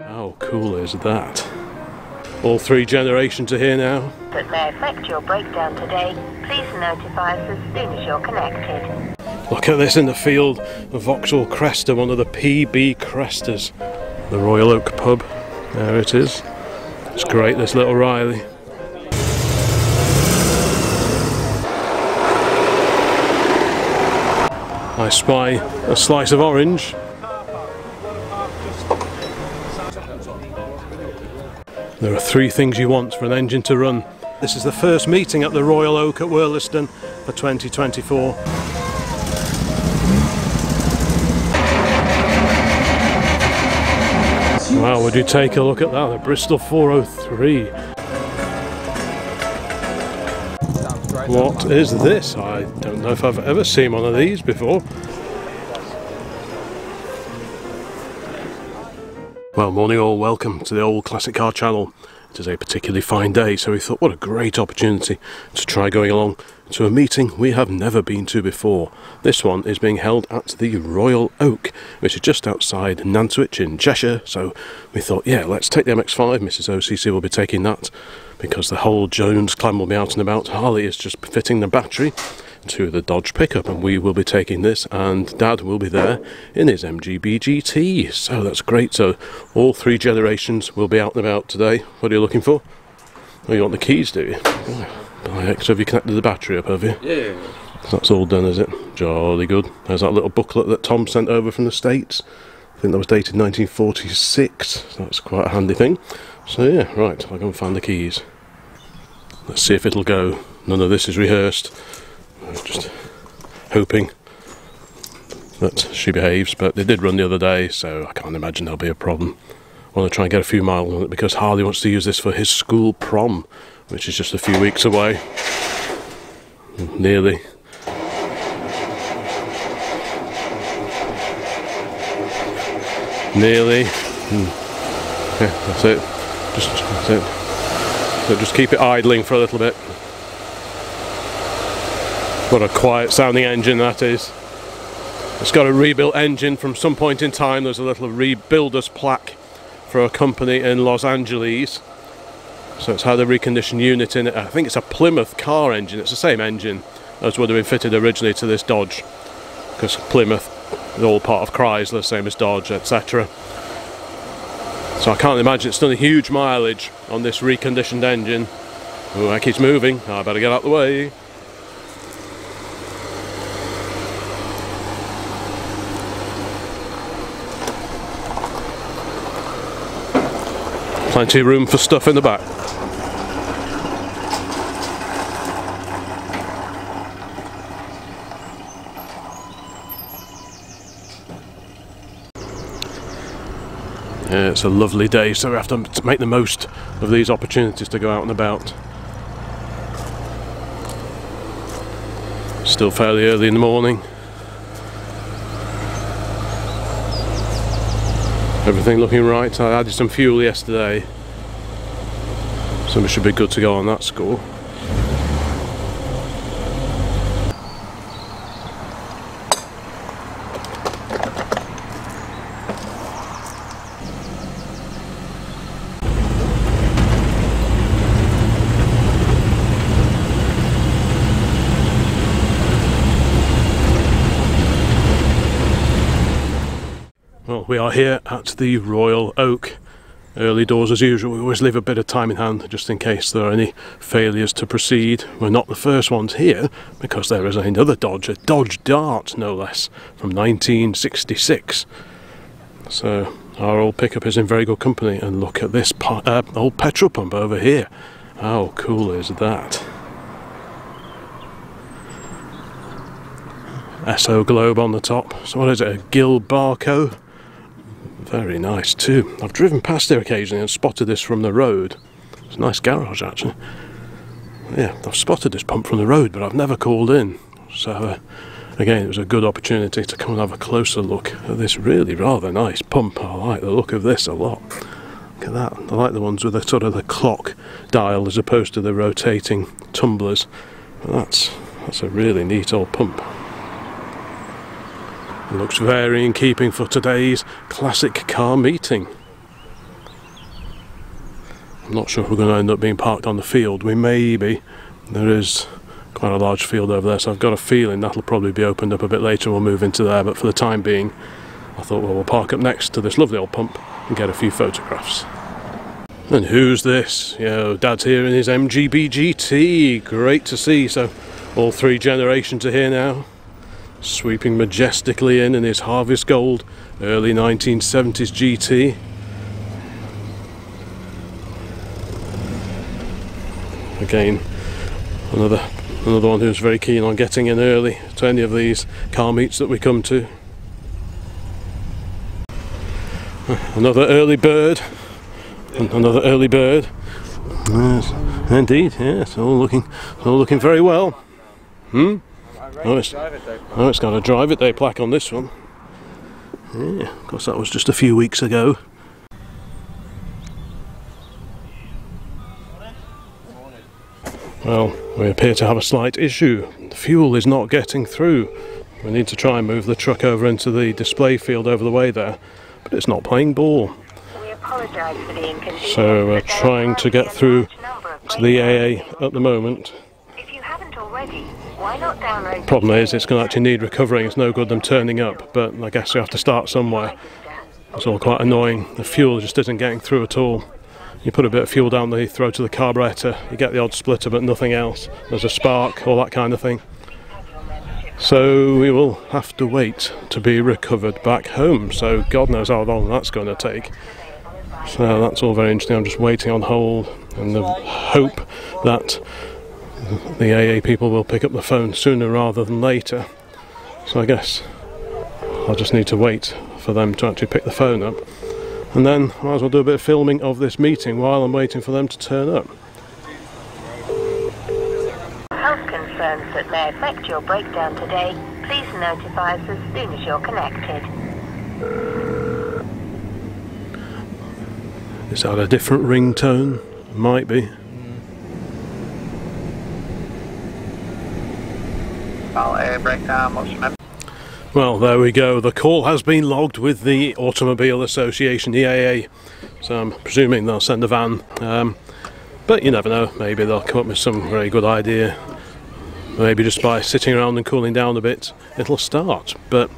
How cool is that? All three generations are here now. That may affect your breakdown today. Please notify us as soon as you're connected. Look at this in the field, a Vauxhall Cresta, one of the PB Crestas. The Royal Oak pub, there it is. It's great, this little Riley. I spy a slice of orange. There are three things you want for an engine to run. This is the first meeting at the Royal Oak at Wurliston for 2024. Wow, would you take a look at that, the Bristol 403. What is this? I don't know if I've ever seen one of these before. Well, morning all, welcome to the Old Classic Car channel. It is a particularly fine day, so we thought what a great opportunity to try going along to a meeting we have never been to before. This one is being held at the Royal Oak, which is just outside Nantwich in Cheshire, so we thought, yeah, let's take the MX-5. Mrs OCC will be taking that because the whole Jones clan will be out and about. Harley is just fitting the battery to the Dodge pickup, and we will be taking this, and Dad will be there in his MGB GT, so that's great. So all three generations will be out and about today. What are you looking for? Oh, you want the keys, do you? Oh, so have you connected the battery up, have you? Yeah. So that's all done, is it? Jolly good. There's that little booklet that Tom sent over from the States. I think that was dated 1946, so that's quite a handy thing. So yeah, right, I'll go and find the keys. Let's see if it'll go. None of this is rehearsed. Just hoping that she behaves, but they did run the other day, so I can't imagine there'll be a problem. I want to try and get a few miles on it because Harley wants to use this for his school prom, which is just a few weeks away. Nearly. Yeah, that's it. That's it. So just keep it idling for a little bit. What a quiet sounding engine that is. It's got a rebuilt engine from some point in time. There's a little rebuilder's plaque for a company in Los Angeles. So it's had a reconditioned unit in it. I think it's a Plymouth car engine. It's the same engine as would have been fitted originally to this Dodge, because Plymouth is all part of Chrysler, same as Dodge, etc. So I can't imagine it's done a huge mileage on this reconditioned engine. Oh, that keeps moving. I better get out the way. Plenty of room for stuff in the back. Yeah, it's a lovely day, so we have to make the most of these opportunities to go out and about. Still fairly early in the morning. Everything looking right. I added some fuel yesterday, so we should be good to go on that score. Well, we are here at the Royal Oak. Early doors as usual. We always leave a bit of time in hand just in case there are any failures to proceed. We're not the first ones here because there is another Dodge, a Dodge Dart no less, from 1966. So our old pickup is in very good company, and look at this old petrol pump over here. How cool is that? SO Globe on the top. So what is it, a Gilbarco? Very nice too. I've driven past there occasionally and spotted this from the road. It's a nice garage actually. Yeah, I've spotted this pump from the road, but I've never called in. So again, it was a good opportunity to come and have a closer look at this really rather nice pump. I like the look of this a lot. Look at that. I like the ones with the sort of the clock dial as opposed to the rotating tumblers. But that's a really neat old pump. It looks very in keeping for today's classic car meeting. I'm not sure if we're going to end up being parked on the field. We may be. There is quite a large field over there, so I've got a feeling that'll probably be opened up a bit later and we'll move into there, but for the time being I thought, well, we'll park up next to this lovely old pump and get a few photographs. And who's this? Dad's here in his MGB GT. Great to see. So all three generations are here now, sweeping majestically in his Harvest Gold early 1970s GT. Again, another one who's very keen on getting in early to any of these car meets that we come to. Another early bird. Another early bird. Yes, indeed. Yes, all looking very well. Oh, it's got a Drive It Day plaque on this one. Yeah, of course that was just a few weeks ago. Well, we appear to have a slight issue. The fuel is not getting through. We need to try and move the truck over into the display field over the way there, but it's not playing ball. So we're trying to get through to the AA at the moment. Problem is, it's going to actually need recovering. It's no good them turning up, but I guess we have to start somewhere. It's all quite annoying. The fuel just isn't getting through at all. You put a bit of fuel down the throw to the carburettor, you get the odd splitter but nothing else. There's a spark, all that kind of thing. So we will have to wait to be recovered back home. So God knows how long that's going to take. So that's all very interesting. I'm just waiting on hold in the hope that the AA people will pick up the phone sooner rather than later. So I guess I'll just need to wait for them to actually pick the phone up. And then I might as well do a bit of filming of this meeting while I'm waiting for them to turn up. Health concerns that may affect your breakdown today, please notify us as soon as you're connected. Is that a different ringtone? Might be. Breakdown, what's your name? Well, there we go. The call has been logged with the Automobile Association, the AA. So I'm presuming they'll send a van. But you never know. Maybe they'll come up with some very good idea. Maybe just by sitting around and cooling down a bit, it'll start. But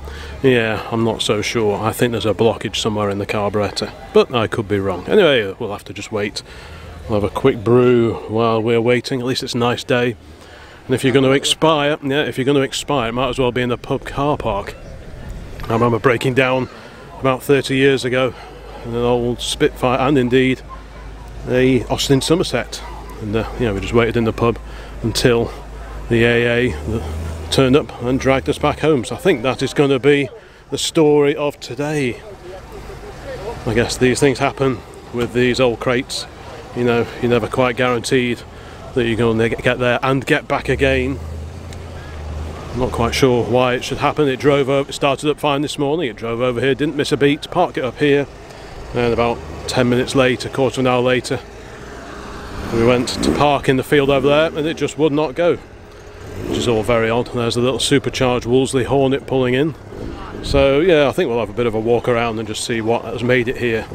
yeah, I'm not so sure. I think there's a blockage somewhere in the carburettor. But I could be wrong. Anyway, we'll have to just wait. We'll have a quick brew while we're waiting. At least it's a nice day. And if you're going to expire, it might as well be in the pub car park. I remember breaking down about 30 years ago in an old Spitfire, and indeed a Austin Somerset. And we just waited in the pub until the AA turned up and dragged us back home. So I think that is going to be the story of today. I guess these things happen with these old crates. You know, you're never quite guaranteed that you're going to get there and get back again. I'm not quite sure why it should happen. It started up fine this morning, it drove over here, didn't miss a beat, parked it up here, and about 10 minutes later, quarter of an hour later, we went to park in the field over there and it just would not go, which is all very odd. There's a little supercharged Wolseley Hornet pulling in. So yeah, I think we'll have a bit of a walk around and just see what has made it here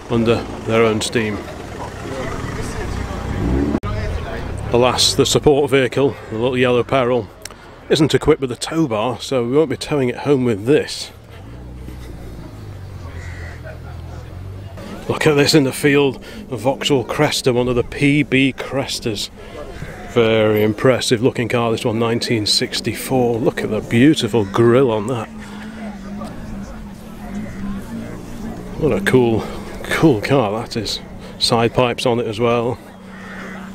under their own steam. Alas, the support vehicle, the little yellow Peril, isn't equipped with a tow bar, so we won't be towing it home with this. Look at this in the field, a Vauxhall Cresta, one of the PB Crestas. Very impressive looking car, this one, 1964. Look at the beautiful grille on that. What a cool car that is. Side pipes on it as well.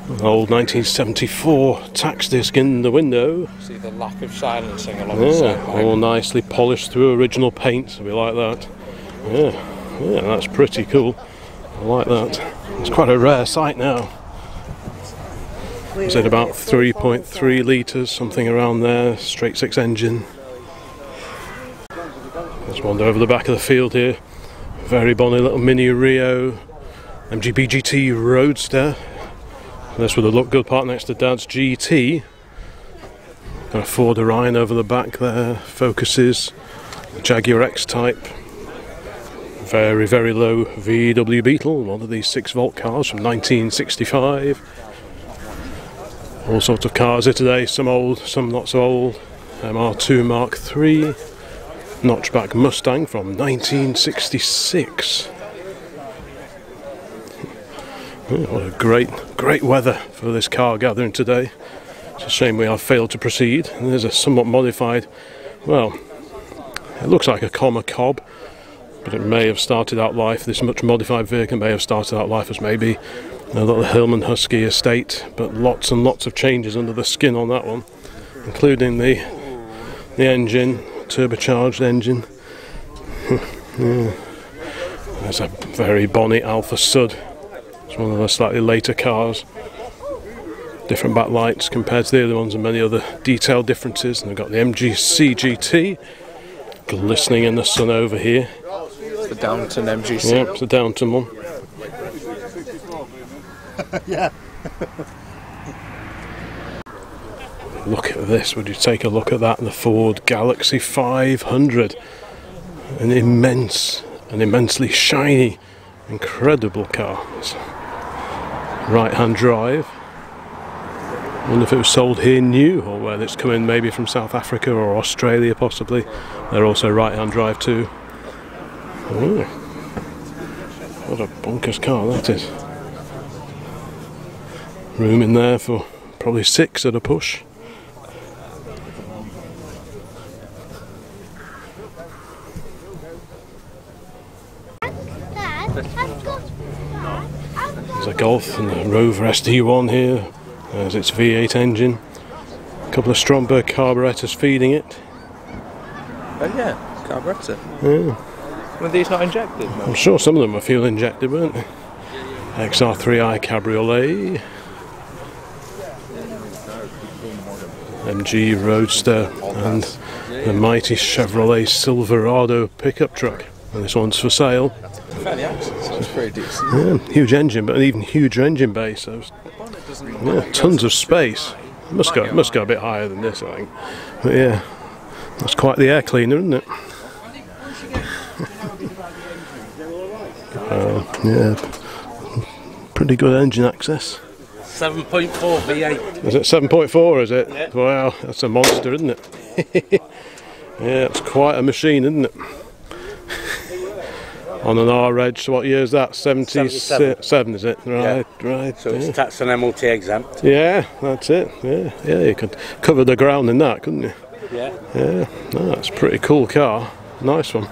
An old 1974 tax disc in the window. See the lack of silencing along the side. All nicely polished through original paint, so we like that. Yeah, that's pretty cool. I like that. It's quite a rare sight now. Is it about 3.3 litres, something around there, straight six engine. Let's wander over the back of the field here. Very bonny little Mini Rio MGB GT Roadster. This would have looked good parked next to Dad's GT. Got a Ford Orion over the back there, Focuses, Jaguar X-Type. Very, very low VW Beetle, one of these 6-volt cars from 1965. All sorts of cars here today, some old, some not so old. MR2 Mark III, notchback Mustang from 1966. What a great weather for this car gathering today. It's a shame we have failed to proceed. And there's a somewhat modified, well, it looks like a Commer Cobb, but it may have started out life, this much modified vehicle may have started out life as maybe a little Hillman Husky estate, but lots and lots of changes under the skin on that one, including the engine, turbocharged engine. Yeah. There's a very bonny Alfa Sud. It's one of the slightly later cars. Different backlights compared to the other ones and many other detailed differences. And we've got the MGC GT glistening in the sun over here. The Downton MGC. Yeah, it's a Downton one. Yeah. Look at this, would you take a look at that? The Ford Galaxy 500. An immensely shiny, incredible car. It's right-hand drive. I wonder if it was sold here new, or whether it's coming maybe from South Africa or Australia possibly. They're also right-hand drive too. Ooh. What a bonkers car that is. Room in there for probably 6 at a push. There's a Golf and a Rover SD1 here. There's its V8 engine. A couple of Stromberg carburetors feeding it. Oh yeah, carburetor. Yeah. Were these not injected? No? I'm sure some of them were fuel injected, weren't they? XR3i Cabriolet. MG Roadster and the mighty Chevrolet Silverado pickup truck. And this one's for sale. Fairly access, so it's pretty decent. Yeah, huge engine, but an even huger engine bay, so yeah, tons of space. Must go a bit higher than this, I think. But yeah, that's quite the air cleaner, isn't it? Yeah, pretty good engine access. 7.4 V8. Is it 7.4? Is it? Yeah. Wow, that's a monster, isn't it? Yeah, it's quite a machine, isn't it? On an R-Reg, so what year is that? 77, is it? Right, yeah. Right. So it's tax and MOT exempt. Yeah, that's it. Yeah, you could cover the ground in that, couldn't you? Yeah. Yeah, no, that's a pretty cool car. Nice one.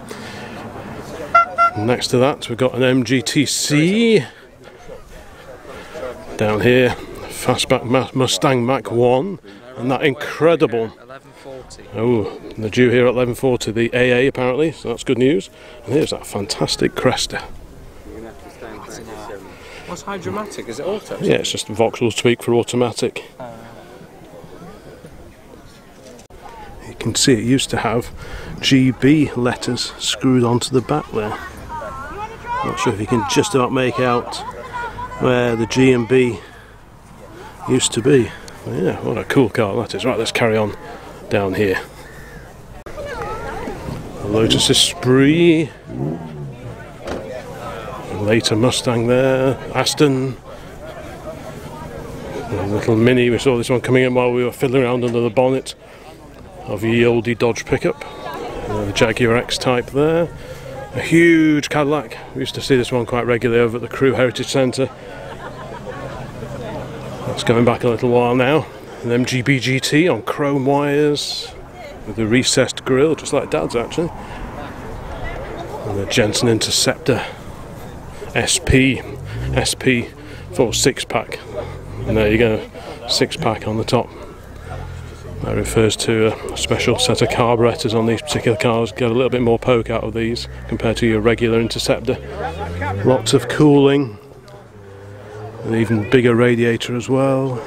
Next to that, we've got an MGTC. Down here, fastback Mustang Mach 1, and that incredible. 1140. Oh, they're due here at 1140, the AA apparently, so that's good news. And here's that fantastic Cresta. What's Hydromatic? Is it auto? Yeah, it's just a Vauxhall tweak for automatic. You can see it used to have GB letters screwed onto the back there. Not sure if you can just about make out where the G and B used to be. But yeah, what a cool car that is. Right, let's carry on down here. A Lotus Esprit. A later Mustang there. Aston. A little Mini. We saw this one coming in while we were fiddling around under the bonnet of the oldie Dodge pickup. The Jaguar X-Type there. A huge Cadillac. We used to see this one quite regularly over at the Crewe Heritage Centre. That's going back a little while now. An MGB GT on chrome wires with a recessed grille, just like Dad's actually. And the Jensen Interceptor SP for 6-pack. And there you go, 6-pack on the top. That refers to a special set of carburetors on these particular cars. Get a little bit more poke out of these compared to your regular Interceptor. Lots of cooling. An even bigger radiator as well.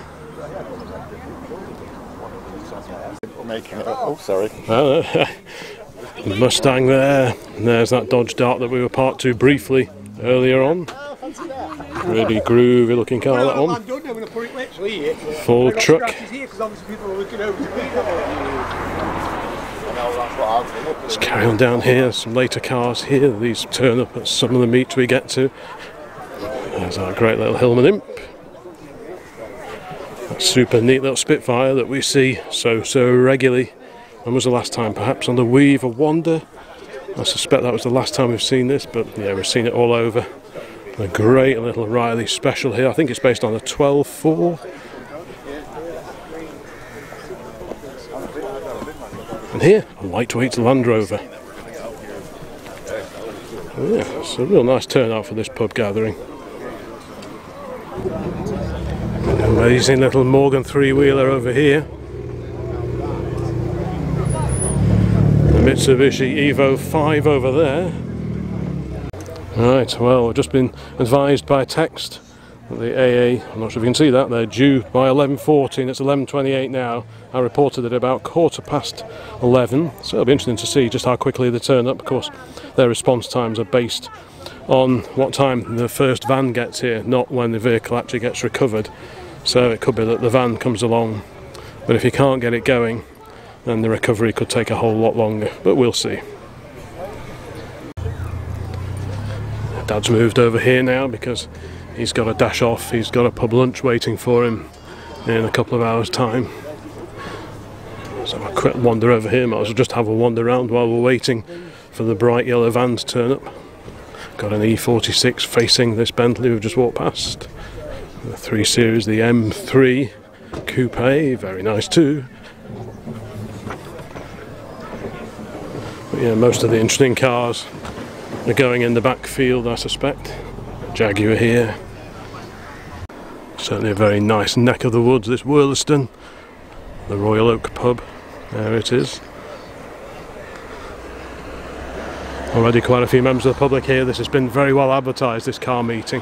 Oh, sorry. Mustang there. And there's that Dodge Dart that we were part to briefly earlier on. Really groovy looking car, that one. Ford truck. Let's carry on down here. Some later cars here. These turn up at some of the meets we get to. There's our great little Hillman Imp. That super neat little Spitfire that we see so regularly. When was the last time? Perhaps on the Weave of Wonder. I suspect that was the last time we've seen this, but yeah, we've seen it all over. A great little Riley special here. I think it's based on a 12.4. And here, a lightweight Land Rover. Oh yeah, it's a real nice turnout for this pub gathering. An amazing little Morgan three-wheeler over here. The Mitsubishi Evo 5 over there. Right, well, we've just been advised by text that the AA, I'm not sure if you can see that, they're due by 11:14, it's 11:28 now. I reported it about 11:15, so it'll be interesting to see just how quickly they turn up. Of course, their response times are based on what time the first van gets here, not when the vehicle actually gets recovered. So it could be that the van comes along, but if you can't get it going, then the recovery could take a whole lot longer, but we'll see. Dad's moved over here now because he's got to dash off. He's got a pub lunch waiting for him in a couple of hours' time. So a quick wander over here. Might as well just have a wander around while we're waiting for the bright yellow van to turn up. Got an E46 facing this Bentley we've just walked past. The 3 Series, the M3 Coupe, very nice too. But yeah, most of the interesting cars are going in the backfield, I suspect. Jaguar here. Certainly a very nice neck of the woods, this Wurliston. The Royal Oak pub, there it is. Already quite a few members of the public here. This has been very well advertised, this car meeting.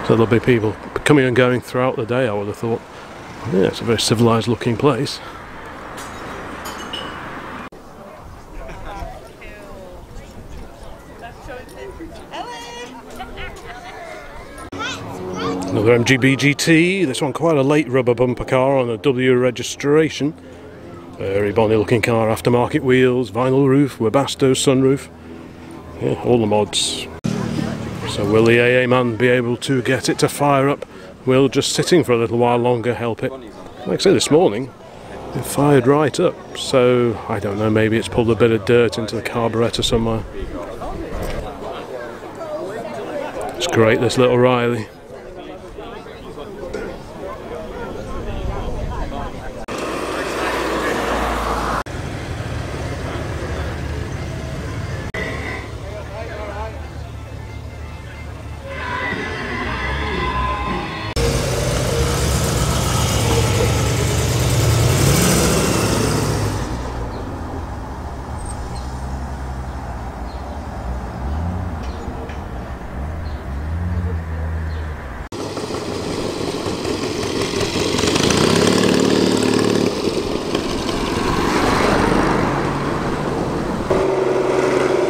So there'll be people coming and going throughout the day, I would have thought. Yeah, it's a very civilised looking place. Another MGB GT, this one quite a late rubber bumper car on a W registration. Very bonny looking car, aftermarket wheels, vinyl roof, Webasto sunroof. Yeah, all the mods. So will the AA man be able to get it to fire up? Will just sitting for a little while longer help it? Like I say, this morning it fired right up, so I don't know, maybe it's pulled a bit of dirt into the carburettor somewhere. It's great, this little Riley.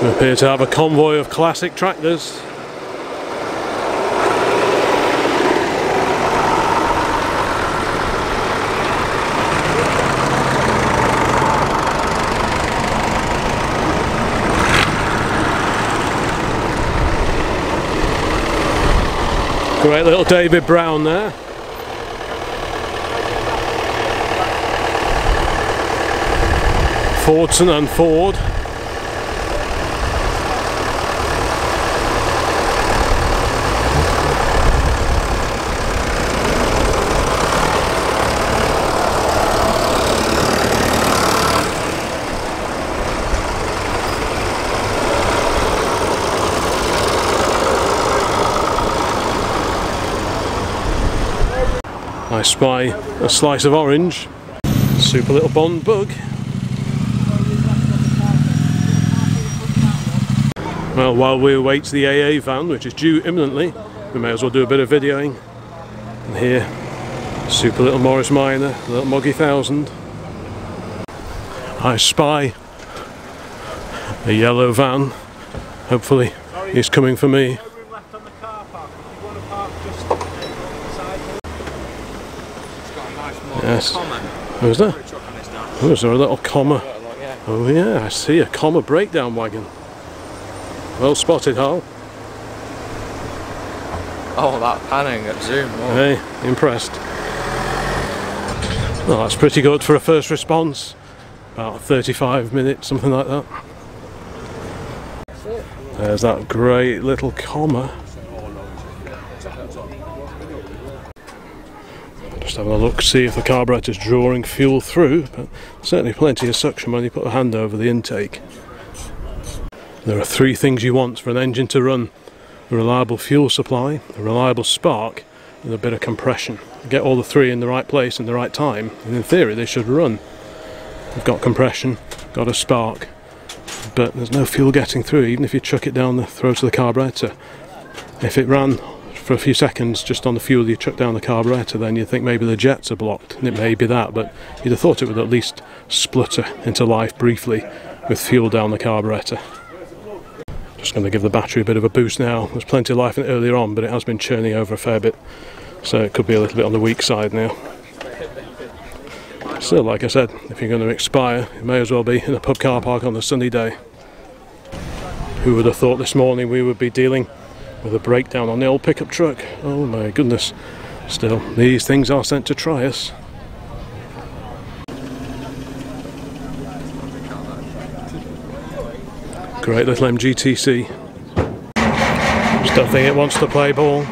We appear to have a convoy of classic tractors. Great little David Brown there. Fordson and Ford. I spy a slice of orange. Super little Bond bug. Well, while we await the AA van, which is due imminently, we may as well do a bit of videoing. And here, super little Morris Minor, little Moggy 1000. I spy a yellow van. Hopefully, he's coming for me. Yes. Who's that? Oh, is there a little comma? Oh yeah, I see a comma breakdown wagon. Well spotted, Hal. Oh, that panning at zoom. Oh. Hey, impressed. Well, that's pretty good for a first response. About 35 minutes, something like that. There's that great little comma. Just having a look, see if the carburetor's drawing fuel through, but certainly plenty of suction when you put a hand over the intake. There are three things you want for an engine to run: a reliable fuel supply, a reliable spark, and a bit of compression. Get all the three in the right place in the right time, and in theory they should run. We've got compression, got a spark, but there's no fuel getting through, even if you chuck it down the throat of the carburetor. If it ran for a few seconds just on the fuel you chuck down the carburetor, then you'd think maybe the jets are blocked, and it may be that, but you'd have thought it would at least splutter into life briefly with fuel down the carburetor. Just going to give the battery a bit of a boost now. There's plenty of life in it earlier on, but it has been churning over a fair bit, so it could be a little bit on the weak side now. Still, like I said, if you're going to expire, it may as well be in a pub car park on a sunny day. Who would have thought this morning we would be dealing with a breakdown on the old pickup truck? Oh my goodness. Still, these things are sent to try us. Great little MGTC. Just don't think it wants to play ball.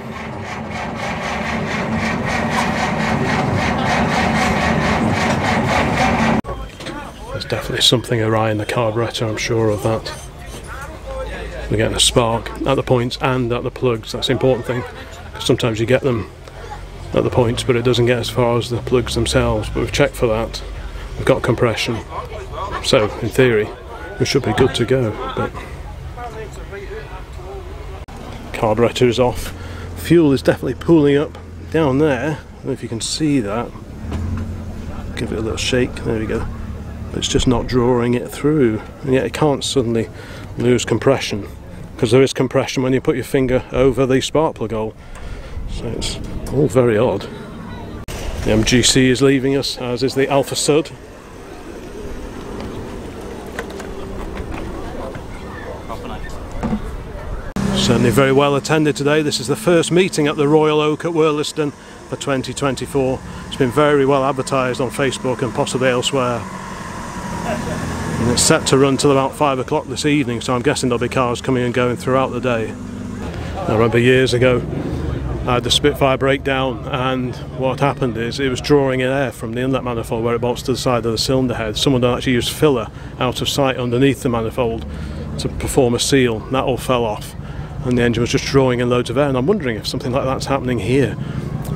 There's definitely something awry in the carburetor, I'm sure of that. We're getting a spark at the points and at the plugs. That's the important thing, because sometimes you get them at the points but it doesn't get as far as the plugs themselves. But we've checked for that. We've got compression, so in theory we should be good to go. But carburetor is off. Fuel is definitely pooling up down there. I don't know if you can see that. Give it a little shake. There we go. It's just not drawing it through, and yet it can't suddenly lose compression, because there is compression when you put your finger over the spark plug hole. So it's all very odd. The MGC is leaving us, as is the Alfa Sud. Certainly very well attended today. This is the first meeting at the Royal Oak at Wurliston for 2024. It's been very well advertised on Facebook and possibly elsewhere. And it's set to run till about 5 o'clock this evening, so I'm guessing there'll be cars coming and going throughout the day. I remember years ago I had the Spitfire breakdown, and what happened is it was drawing in air from the inlet manifold where it bolts to the side of the cylinder head. Someone actually used filler out of sight underneath the manifold to perform a seal. That all fell off and the engine was just drawing in loads of air, and I'm wondering if something like that's happening here,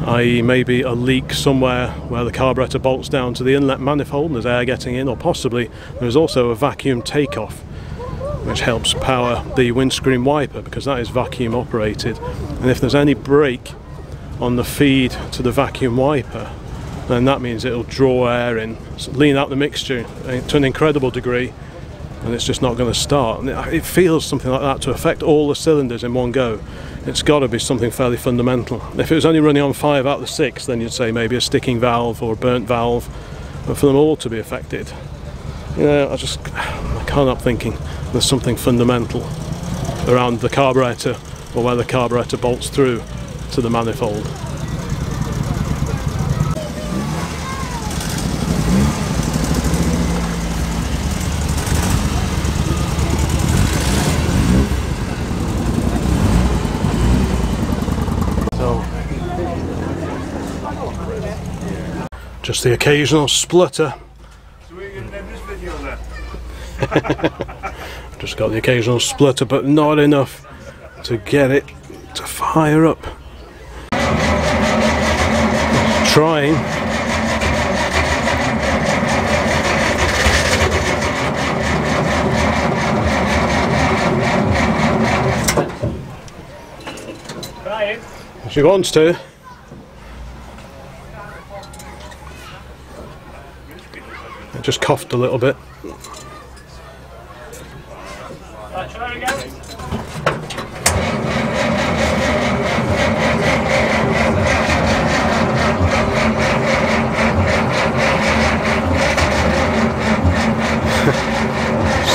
i.e. maybe a leak somewhere where the carburetor bolts down to the inlet manifold and there's air getting in, or possibly there's also a vacuum takeoff which helps power the windscreen wiper, because that is vacuum operated, and if there's any break on the feed to the vacuum wiper, then that means it'll draw air in, lean out the mixture to an incredible degree, and it's just not going to start. And it feels something like that to affect all the cylinders in one go. It's got to be something fairly fundamental. If it was only running on 5 out of the 6, then you'd say maybe a sticking valve or a burnt valve, but for them all to be affected, you know, I can't help thinking there's something fundamental around the carburetor, or where the carburetor bolts through to the manifold. Just the occasional splutter. So we're going to end this video then? Just got the occasional splutter, but not enough to get it to fire up. Trying. Trying. She wants to. I just coughed a little bit. Try again.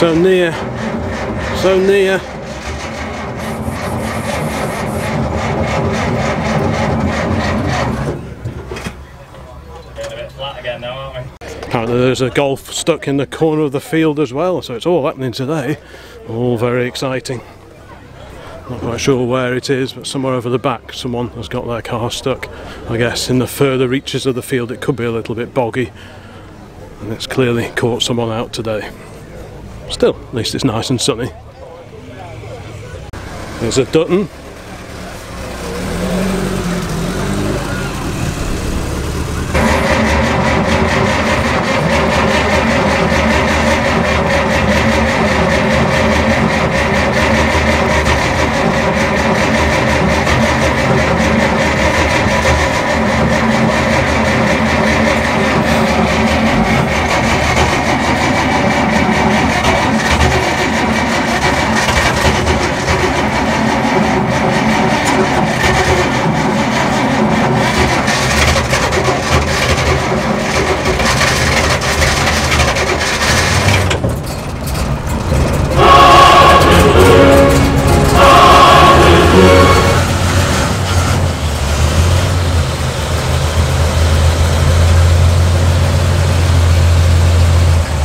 So near, so near. Getting a bit flat again now, aren't we? Apparently there's a Golf stuck in the corner of the field as well, so it's all happening today. All very exciting. Not quite sure where it is, but somewhere over the back someone has got their car stuck. I guess in the further reaches of the field it could be a little bit boggy, and it's clearly caught someone out today. Still, at least it's nice and sunny. There's a Dutton.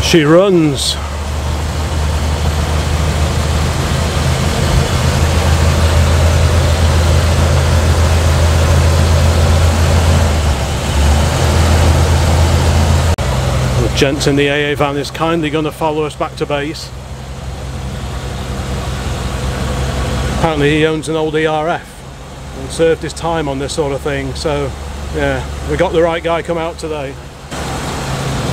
She runs. The gent in the AA van is kindly going to follow us back to base. Apparently he owns an old ERF and served his time on this sort of thing, so yeah, we got the right guy come out today.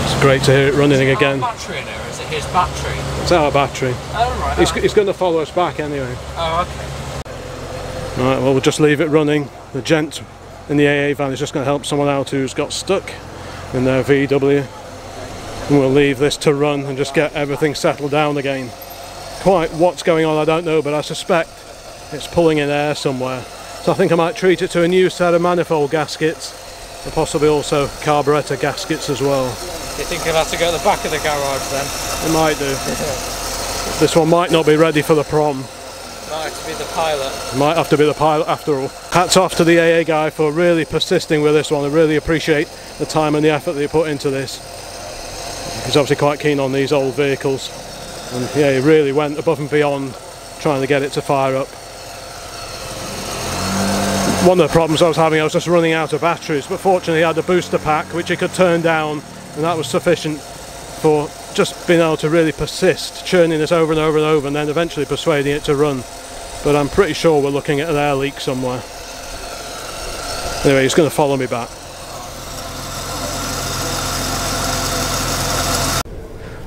It's great to hear it running again. Is there a battery in there, or is it his battery? It's our battery. Oh, right. He's going to follow us back anyway. Oh, okay. Right, well, we'll just leave it running. The gent in the AA van is just going to help someone out who's got stuck in their VW. And we'll leave this to run and just get everything settled down again. Quite what's going on I don't know, but I suspect it's pulling in air somewhere. So I think I might treat it to a new set of manifold gaskets, and possibly also carburettor gaskets as well. You think he'll have to go to the back of the garage then? It might do. This one might not be ready for the prom. Might have to be the pilot. Might have to be the pilot after all. Hats off to the AA guy for really persisting with this one. I really appreciate the time and the effort that he put into this. He's obviously quite keen on these old vehicles, and yeah, he really went above and beyond trying to get it to fire up. One of the problems I was having, I was just running out of batteries, but fortunately he had a booster pack which he could turn down, and that was sufficient for just being able to really persist, churning this over and over and over, and then eventually persuading it to run. But I'm pretty sure we're looking at an air leak somewhere. Anyway, he's going to follow me back.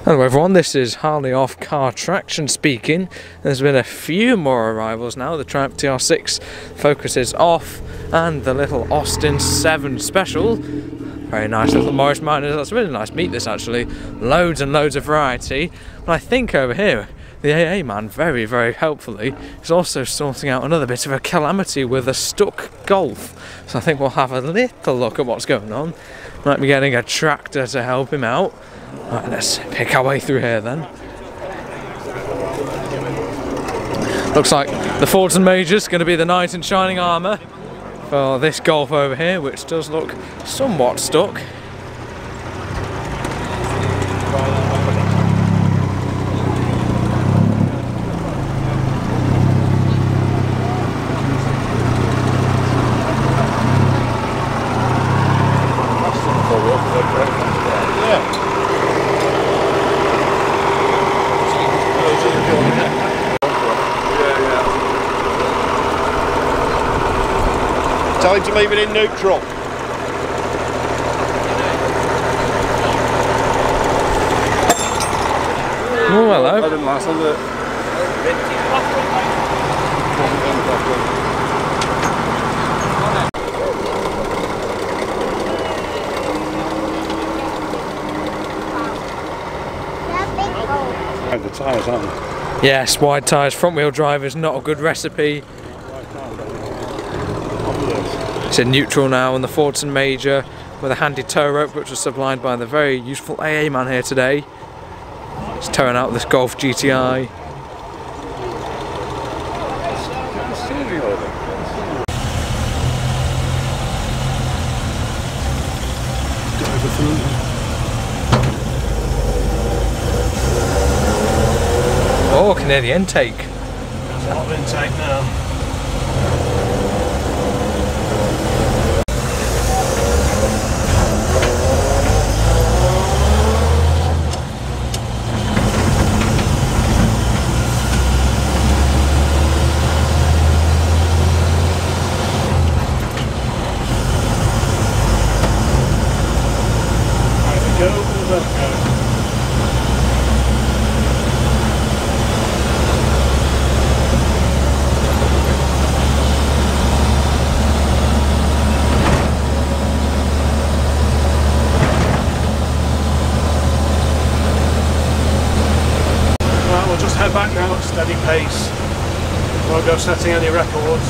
Hello everyone, this is Harley Off Car Traction speaking. There's been a few more arrivals now. The Triumph TR6 Focus is off, and the little Austin 7 Special. Very nice little Morris Minor. That's a really nice meet this actually. Loads and loads of variety. But I think over here, the AA man, very, very helpfully, is also sorting out another bit of a calamity with a stuck Golf. So I think we'll have a little look at what's going on. Might be getting a tractor to help him out. Right, let's pick our way through here then. Looks like the Fordson Major's going to be the knight in shining armour for this Golf over here, which does look somewhat stuck. Tell him to leave it in neutral. Oh, hello. That didn't last, did it? The tyres, aren't they? Yes, wide tyres, front wheel drive is not a good recipe. It's in neutral now on the Fordson Major with a handy tow rope which was supplied by the very useful AA man here today. Just towing out this Golf GTI. Oh, I can hear the intake. There's a lot of intake now. Head back now at steady pace. Won't go setting any records.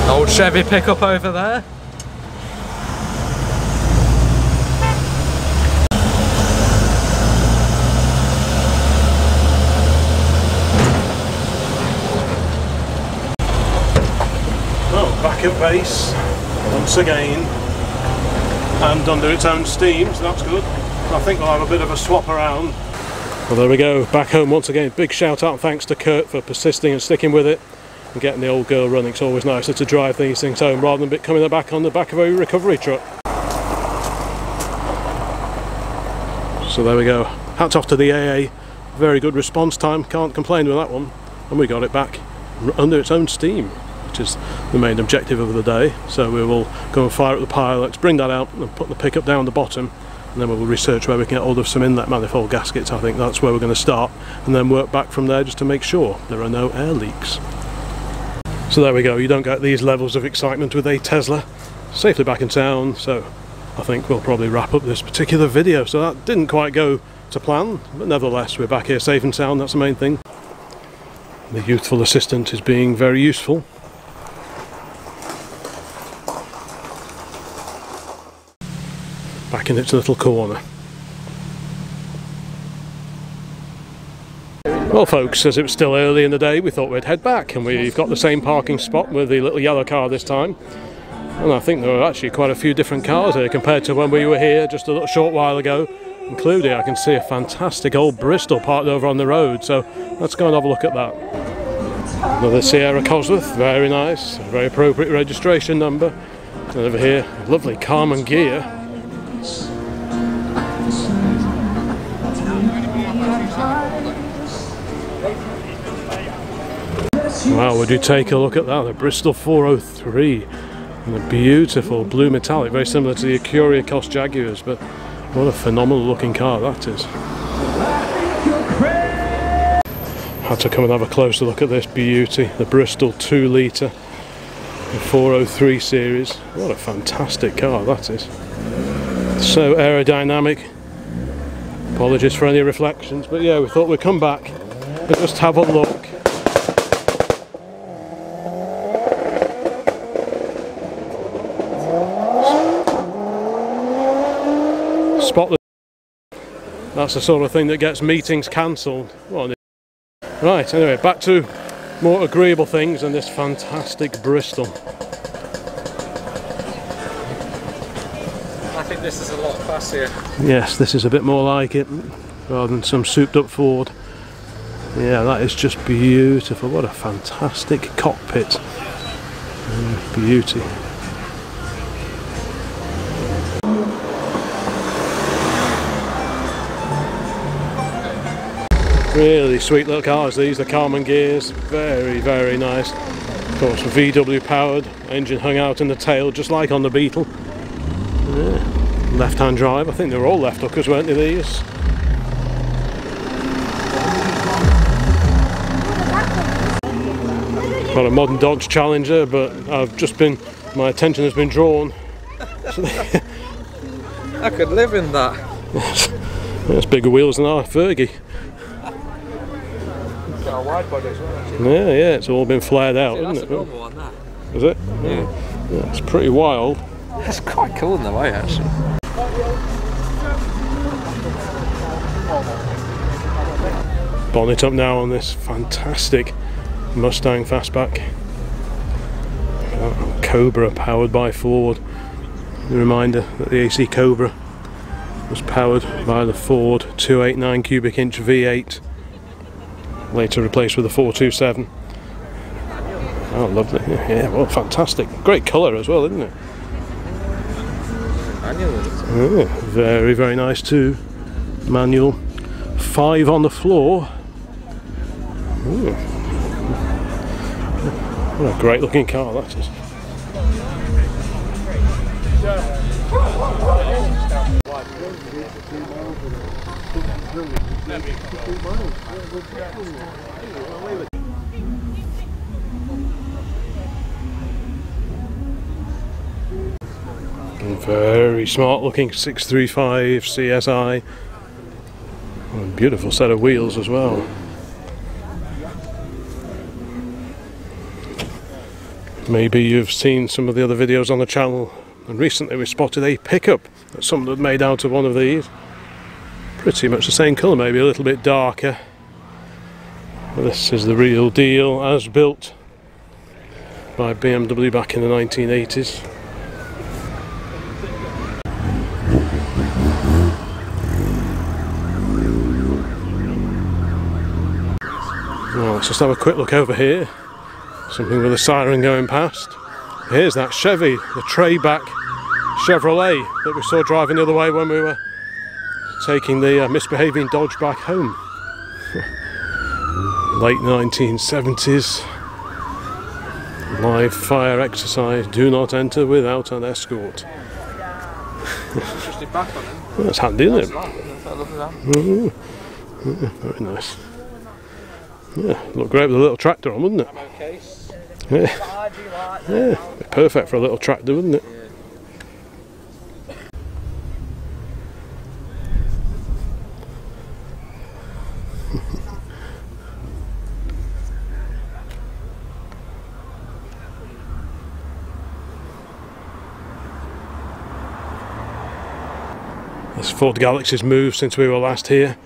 Old Chevy pickup over there. Well, back at base once again and under its own steam, so that's good. I think we'll have a bit of a swap around. Well, there we go, back home once again. Big shout out and thanks to Kurt for persisting and sticking with it and getting the old girl running. It's always nicer to drive these things home rather than coming back on the back of a recovery truck. So there we go, hats off to the AA, very good response time, can't complain with that one, and we got it back under its own steam, which is the main objective of the day. So we will go and fire up the pilots, bring that out and put the pickup down the bottom, and then we'll research where we can get hold of some inlet manifold gaskets. I think that's where we're going to start, and then work back from there just to make sure there are no air leaks. So there we go, you don't get these levels of excitement with a Tesla. Safely back in town, so I think we'll probably wrap up this particular video. So that didn't quite go to plan, but nevertheless we're back here safe and sound, that's the main thing. The youthful assistant is being very useful. Back in its little corner. Well folks, as it was still early in the day, we thought we'd head back, and we've got the same parking spot with the little yellow car this time. And I think there are actually quite a few different cars here compared to when we were here just a little short while ago. Including, I can see a fantastic old Bristol parked over on the road, so let's go and have a look at that. Another Sierra Cosworth, very nice, very appropriate registration number. And over here, lovely Carman gear. Wow, would you take a look at that, the Bristol 403, and the beautiful blue metallic, very similar to the Acuria Cos Jaguars, but what a phenomenal looking car that is. Had to come and have a closer look at this beauty, the Bristol 2 litre, the 403 series. What a fantastic car that is. So aerodynamic. Apologies for any reflections, but yeah, we thought we'd come back and just have a look. Spot that's the sort of thing that gets meetings cancelled. Right, anyway, back to more agreeable things and this fantastic Bristol. I think this is a lot classier. Yes, this is a bit more like it rather than some souped up Ford. Yeah, that is just beautiful. What a fantastic cockpit. Beauty. Really sweet little cars these, the Carman gears, very, very nice. Of course VW powered, engine hung out in the tail just like on the Beetle. Yeah. Left hand drive, I think they were all left hookers, weren't they, these? Got a modern Dodge Challenger, but my attention has been drawn. I could live in that. It's bigger wheels than our Fergie. Got a wide body as well, actually. Yeah, it's all been flared out, That's isn't a it? normal one, that. Is it? Yeah. Yeah, it's pretty wild. That's quite cool in the way, actually. Bonnet up now on this fantastic Mustang Fastback. Cobra powered by Ford. A reminder that the AC Cobra was powered by the Ford 289 cubic inch V8, later replaced with a 427. Oh, lovely. Yeah, well, fantastic. Great colour as well, isn't it? Yeah, very, very nice too. Manual. 5 on the floor. Ooh. What a great looking car that is. Very smart looking 635 CSI. A beautiful set of wheels as well. Maybe you've seen some of the other videos on the channel, and recently we spotted a pickup that someone had made out of one of these. Pretty much the same colour, maybe a little bit darker. This is the real deal, as built by BMW back in the 1980s. Well, let's just have a quick look over here. Something with a siren going past. Here's that Chevy, the tray-back Chevrolet that we saw driving the other way when we were taking the misbehaving Dodge back home. Late 1970s. Live fire exercise. Do not enter without an escort. That's handy, isn't it? Very nice. Yeah, look great with a little tractor on, wouldn't it? Yeah. Yeah, perfect for a little tractor, wouldn't it? This Ford Galaxy's moved since we were last here.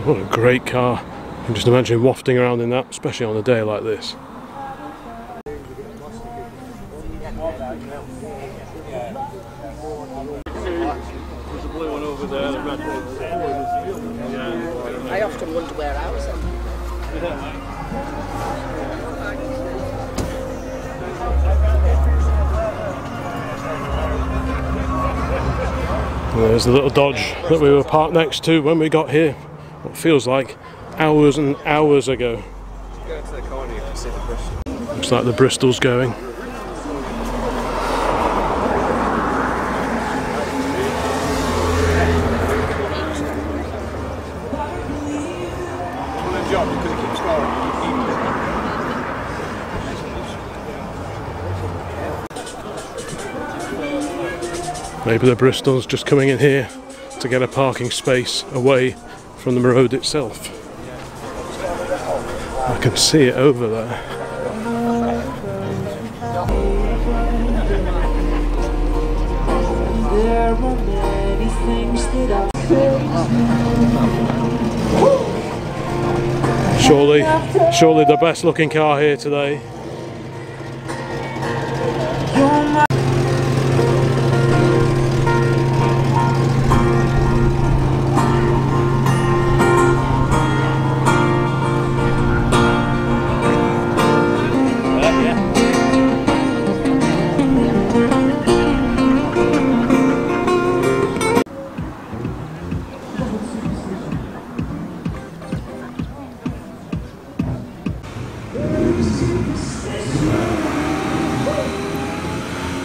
What a great car. You can just imagine wafting around in that, especially on a day like this. There's a blue one over there, the red one. I often wonder where ours are. There's the little Dodge that we were parked next to when we got here. What feels like hours and hours ago. Go to the corner, you can see the Bristol. Looks like the Bristol's going. Good job, you could have kept scoring. Maybe the Bristol's just coming in here to get a parking space away from the road itself. I can see it over there. Surely the best looking car here today.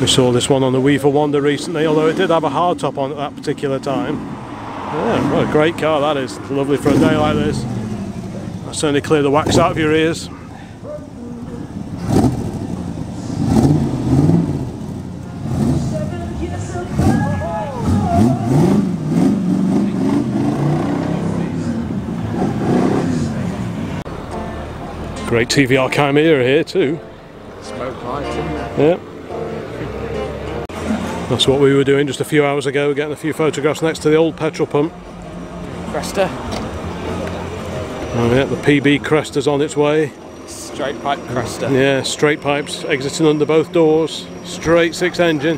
We saw this one on the Weaver Wonder recently, although it did have a hardtop on at that particular time. Yeah, what a great car that is. Lovely for a day like this. I'll certainly clear the wax out of your ears. Great TVR camera here too. Smoke lights, isn't it? Yeah. That's what we were doing just a few hours ago, getting a few photographs next to the old petrol pump. Cresta. Oh yeah, the PB Cresta's on its way. Straight pipe Cresta. Yeah, straight pipes, exiting under both doors, straight 6 engine.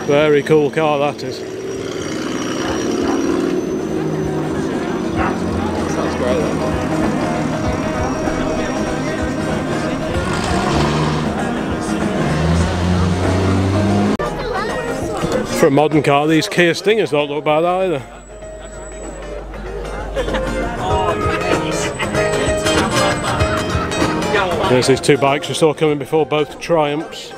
Very cool car that is. Sounds great though. For a modern car, these Kia Stingers don't look bad either. There's these two bikes we saw coming before, both Triumphs.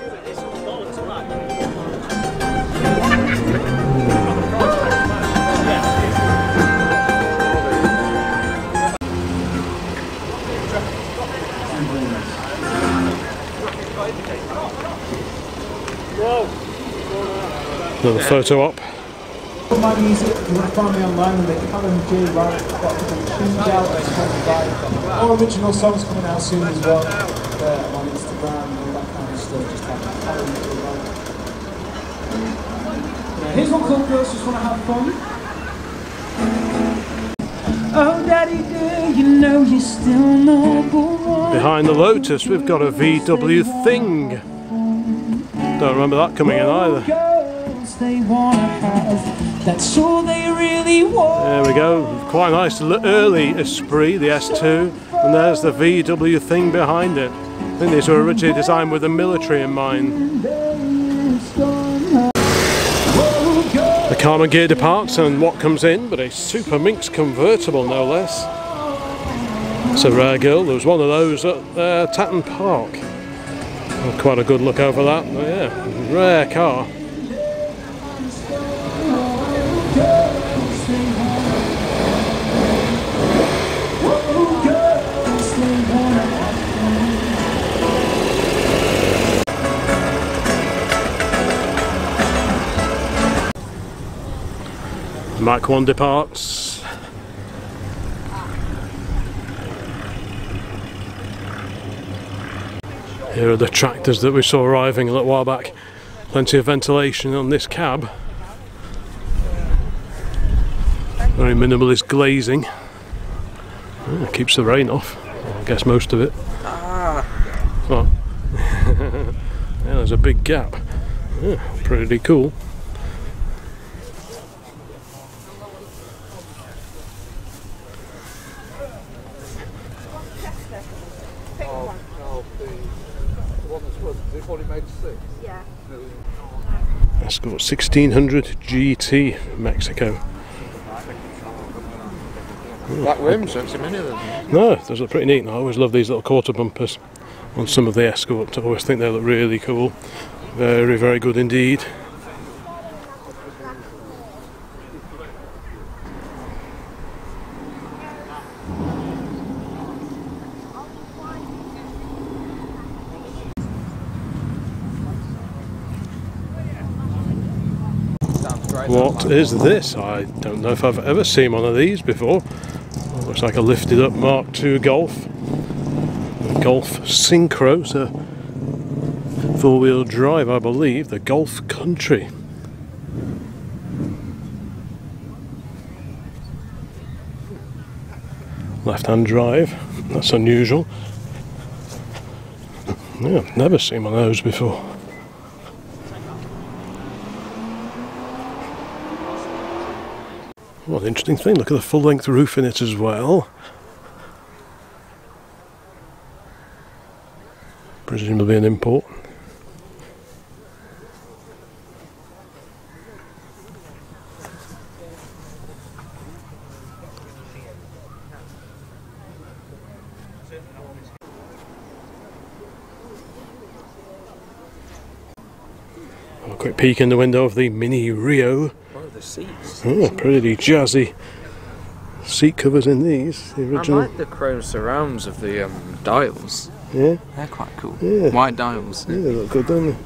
Another photo op. My music, you want to find me online with the Callum J. Wright, I've got Tunes Out at Spotify, all original songs coming out soon as well. I'm on Instagram and all that kind of stuff, just like Callum J. Wright. Here's one called Girls Just Wanna Have Fun. Oh daddy girl, you know you're still number one. Behind the Lotus we've got a VW Thing. Don't remember that coming in either. They wanna have, that's all they really want. There we go, quite a nice early Esprit, the S2, and there's the VW Thing behind it. I think these were originally designed with the military in mind. The Karmann gear departs and what comes in, but a Super Minx convertible no less. It's a rare girl, there was one of those at Tatton Park. Quite a good look over that, but yeah, rare car. Mach 1 departs. Here are the tractors that we saw arriving a little while back. Plenty of ventilation on this cab. Very minimalist glazing. Oh, it keeps the rain off. I guess most of it. Oh. Yeah, there's a big gap. Yeah, pretty cool. Escort 1600 GT Mexico. Black rims, don't see many of them. No, those look pretty neat. I always love these little quarter bumpers on some of the Escorts. I always think they look really cool. Very, very good indeed. What is this? I don't know if I've ever seen one of these before. Looks like a lifted up Mark II Golf. A Golf Synchro, so 4-wheel drive I believe, the Golf Country. Left-hand drive, that's unusual. Yeah, I've never seen one of those before. What an interesting thing, look at the full-length roof in it as well. Presumably an import. A quick peek in the window of the Mini Rio. Oh, the seats. Oh, pretty jazzy seat covers in these, the I original. like the chrome surrounds of the dials. Yeah, They're quite cool. Yeah. White dials. yeah, they look good, don't they?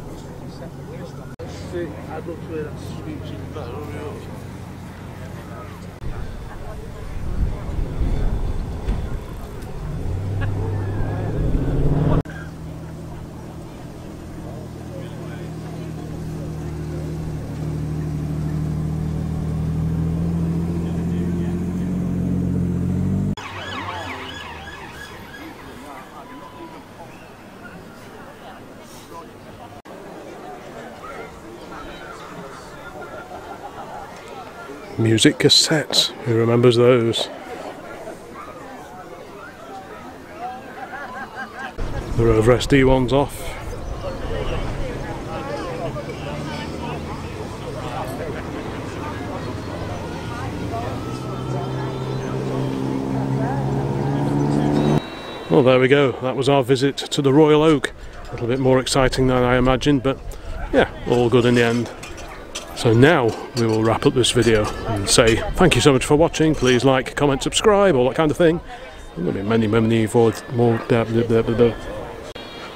Music cassettes, who remembers those? The Rover SD one's off. Well, there we go. That was our visit to the Royal Oak. A little bit more exciting than I imagined, but yeah, all good in the end. So now we will wrap up this video and say thank you so much for watching. Please like, comment, subscribe, all that kind of thing. There'll be many more.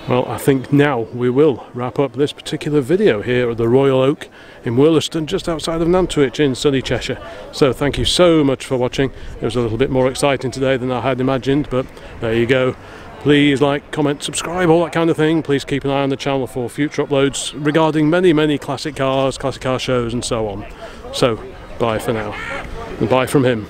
Well, I think now we will wrap up this particular video here at the Royal Oak in Wurleston, just outside of Nantwich in sunny Cheshire. So thank you so much for watching. It was a little bit more exciting today than I had imagined, but there you go. Please like, comment, subscribe, all that kind of thing. Please keep an eye on the channel for future uploads regarding many classic cars, classic car shows and so on. So, bye for now. And bye from him.